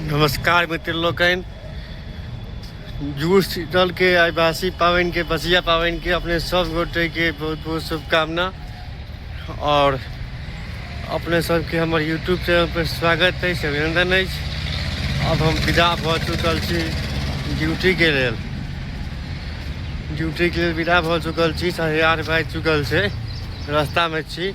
नमस्कार मित्र लोकन। जूस शीतल के आदिवासी पावन के बसिया पावन के अपने सब गोटे के बहुत बहुत शुभकामना और अपने सबके हमारे यूट्यूब चैनल पर स्वागत है, अभिनंदन है। अब हम विदा भ चुकल छी ड्यूटी के लिए विदा भ चुकल छी, 8:30 बाजि चुकल छै, रास्ता में छी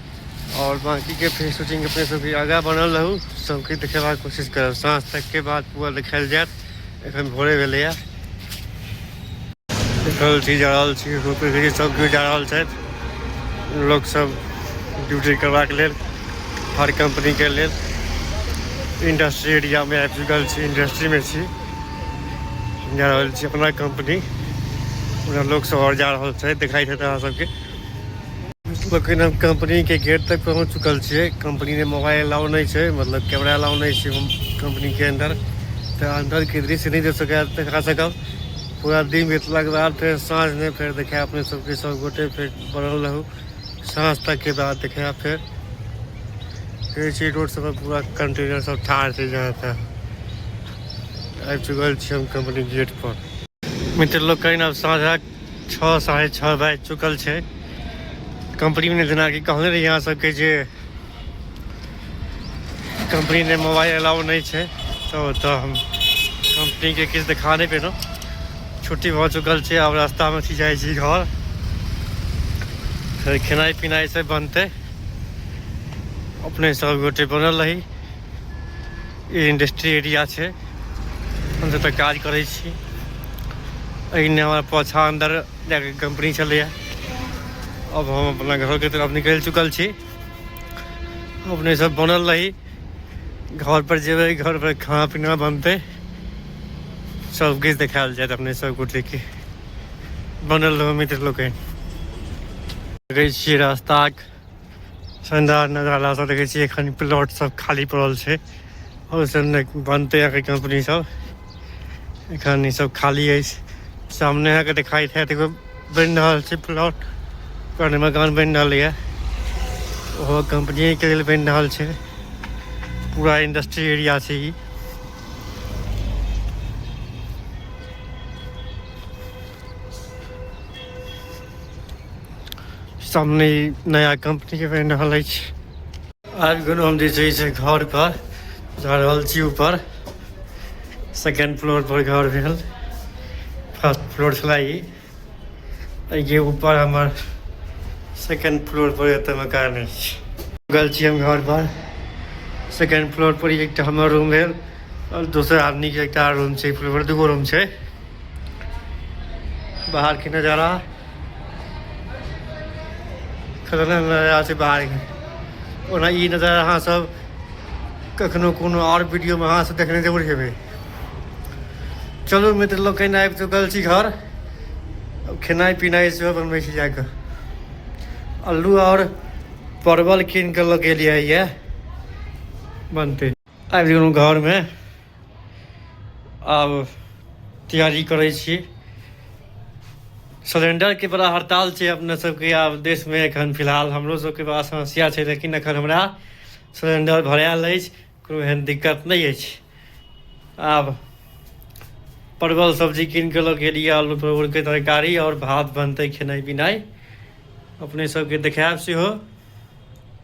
और बाकी के फिर शूटिंग अपने सबके आगा बनल रहू, सबके देखेबाक कोशिश करब। साँझ तक के बाद पूरा देखायल जायत। एखन भोरे भेलैया, देखल छी जा रहल छी रोपे सब केओ जा रहल छथि लोग सब ड्यूटी करबाक लेल, हर कंपनी के लेल। इंडस्ट्री एरिया में आबि चुकल छी, इंडस्ट्री में छी, जा रहल छी अपना कंपनी। पूरा लोग सब और जा रहल छथि, दिखाई देता अहाँ सबके। लेकिन हम कंपनी के गेट तक पहुंच चुकल छे। कंपनी में मोबाइल अलाउ नहीं है, मतलब कैमरा अलाउ नहीं है कंपनी के अंदर, तो अंदर के दृश्य नहीं दिखा सकब। पूरा दिन बीतला के बाद फिर साँझ में फिर देखा अपने सबके सब गोटे फिर बनल रहू। साँझ तक के बाद देखा फिर रोड सब पूरा कंटेनर सब ठार से जहाँ था आ चुकल छी हम कंपनी गेट पर। मित्र लोग कहीं अब साँझ 6 साढ़े 6 बाजि चुकल है। कंपनी में जना कि कहने रही यहाँ सबके जे कंपनी ने मोबाइल अलाउ नहीं है, तो हम कंपनी के किस दिखा नहीं पेनो। छुट्टी हो चुकल है, अब रास्ता में थी जाए घर, फिर खेनाई पिनाई से बनते अपने सब गोटे बनल रही। ये इंडस्ट्री एरिया है, हम सब तक काज करे छी। अने हमारा पाछा अंदर जाके कंपनी चले। अब हम अपना घर के तरफ निकल चुकल छी। अपने सब बनल रही, घर पर जेबे, घर पर खाना पीना बनते, सब किछ देखायल जाए अपने सब गोटे के। बनल रहो मित्र लोग। देखे छी रास्ता शानदार नजारा सब देखे छी। एखन प्लॉट सब खाली पड़ल है और सब बनते आके कंपनी सब। एखन ई सब खाली है। सामने आके दिखाई थे देखो बन रहा है प्लॉट, पुराने मकान बन रहा है, वो कंपनी के लिए बन रहा है। पूरा इंडस्ट्री एरिया से ही सामने नया कंपनी के बन रहा है। आज गेलो हम जैसे घर पर जा रहल छी ऊपर। सेकेंड फ्लोर पर घर भेल, फर्स्ट फ्लोर छला ये ऊपर हमार सेकेंड फ्लोर पर एते मकान है। गल छी हम घर पर। सेकेंड फ्लोर पर एक हमार रूम है और दूसरे आदमी के एक रूम है। फ्लोर पर 2 रूम है। बाहर के नज़ारा खतरनाक नज़ारा से बाहर के। ओना ई नज़ारा अहाँ सब कखनो कोनो और वीडियो में अहाँ सब देखने जरूर हेबै। चलो मित्र लोग कहीं आबि चुकल छी घर। अब खेनाई पिनाई से बनबै छी जाकर। आलू और परवल कीन के लगे लिए ये बनते। आबि गेलहुँ घर में, अब तैयारी करे छी। सिलेंडर के बड़ा हड़ताल है अपने सबके आब देश में एखन फिलहाल। हमरो सबके बड़ा समस्या है, लेकिन एखन हमरा सिलेंडर भरायल अछि, कोनो एहन दिक्कत नहीं है। आब परवल सब्जी कीन के लगे लिए, आलू परवल के तरकारी और भात बनते खेनाई पिनाई अपने सबके देखायब सेहो।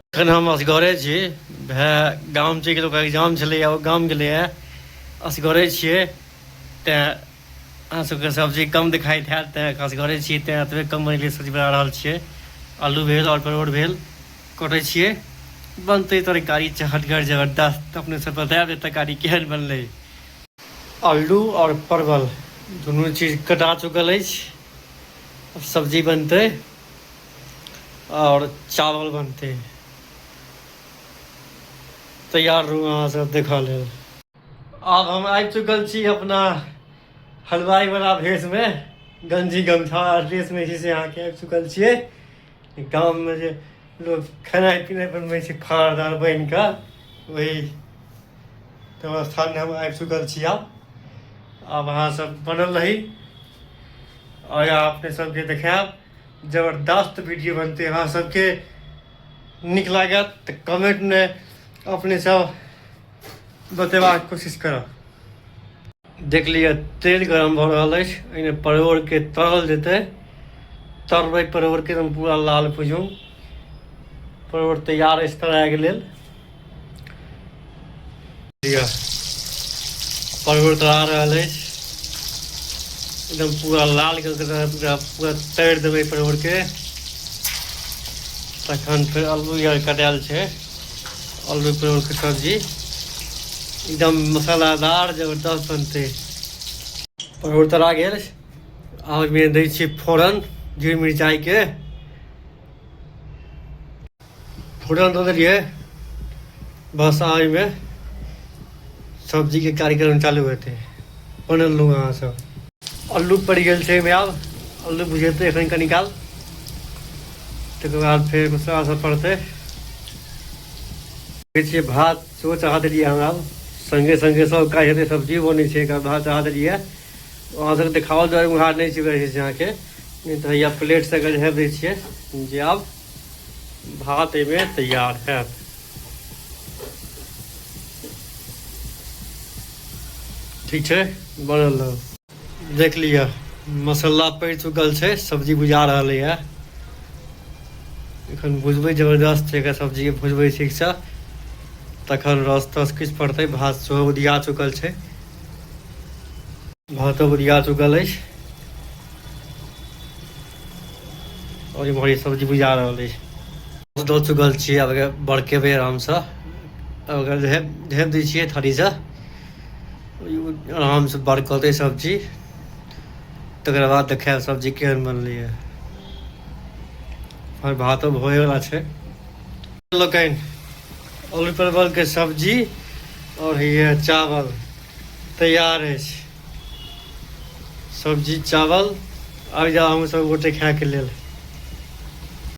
एखन हम असगरे छी, भाय गाम चलि गेल, एग्जाम छलै, ओ गाम गेलै। असगरे छियै तेँ अहाँ सबके सब्जी कम दिखाई देत, तेँ असगरे छियै तेँ एतबे कम बनैले सब्जी बना रहल छियै। आलू भेल और परवल भेल, कटै छियै, बनतै तरकारी चहटगर जबरदस्त। अपने सब बतायब तरकारी केहन बनलै। आलू और परवल दोनों चीज कटा चुकल है। अब सब्जी बनते और चावल बनते, तैयार रहू अहाँ सब देखा ले। अब हम आबि चुकल छी अपना हलवाई वाला भेष में, गंजी गमछा ड्रेस में से अहाँ के आबि चुकल छियै। गाँव में जे लोग खेनाई पिनाई बनबै छै खानदार बनि कऽ, वही व्यवस्था में हम आबि चुकल छी। अब अहाँ सब बनल रही और अपने सबके देखायब। जबरदस्त वीडियो बनते, अहाँ सबके नीक लागत तो कमेंट में अपने सब बतेबाक कोशिश करब। देख लिअ तेल गरम भऽ रहल अछि। एहिमे परोड़के तरल जेतै। तरबै परोड़के एकदम पूरा लाल भुजू। परोड़ तैयार अछि तराके लेल। लिअ परोड़ तरा रहल अछि। एकदम पूरा लाल पूरा तैर देबै परोड़के। तखन फेर आलू आर कटायल छै। आलू परोड़के सब्जी एकदम मसालादार जबरदस्त बनतै। परोड़ तरा गेल। आब ओहिमे दै छियै फोरन जीर मिरचाइके। फोरन दऽ देलियै। बस एहिमे सब्जीके कार्यक्रम चालू हेतै। बनल रहू अहाँ सब। अल्लू पड़ि गेल छै एहिमे। आब अल्लू भुजेतै एखन कनि काल। तकर बाद फेर मसाला सब पड़तै। कहै छियै भात सेहो चढ़ा देलियै हम। आब सङ्गे सङ्गे सब काज हेतै। सब्जी बनै छै एकर भात चढ़ा देलियै। अहाँ सबके देखाओ दुआरे उघार नहि छै कहै छै अहाँके। नहीं तो या प्लेट से अगर झाँपि दै छियै जे आब भात एहिमे तैयार हैत। ठीक छै बनल रहू। देख लिअ मसाला पड़ि चुकल छै। सब्जी बुझा रहलैए। एखन भुजबै जबरदस्त छै। एकर सब्जीके भुजबै ठीकसँ तखन रस तस किछु पड़तै। भात सेहो उधिया चुकल छै। भातो उधिया चुकल अछि। और इम्हर सब्जी बुझा रहल अछि। दऽ चुकल छियै। आब बड़केबै आरामसँ। अगर ढेप दै छियै थारीसँ आरामसँ बड़कतै सब्जी। तकर बाद देखायब सब्जी केहन बनलैए। और भातो होयवला छै। लोकनि आलू परवलके सब्जी और हैया चावल तैयार अछि। सब्जी चावल आबि जाउ अहूँ सब गोटे खायके लेल।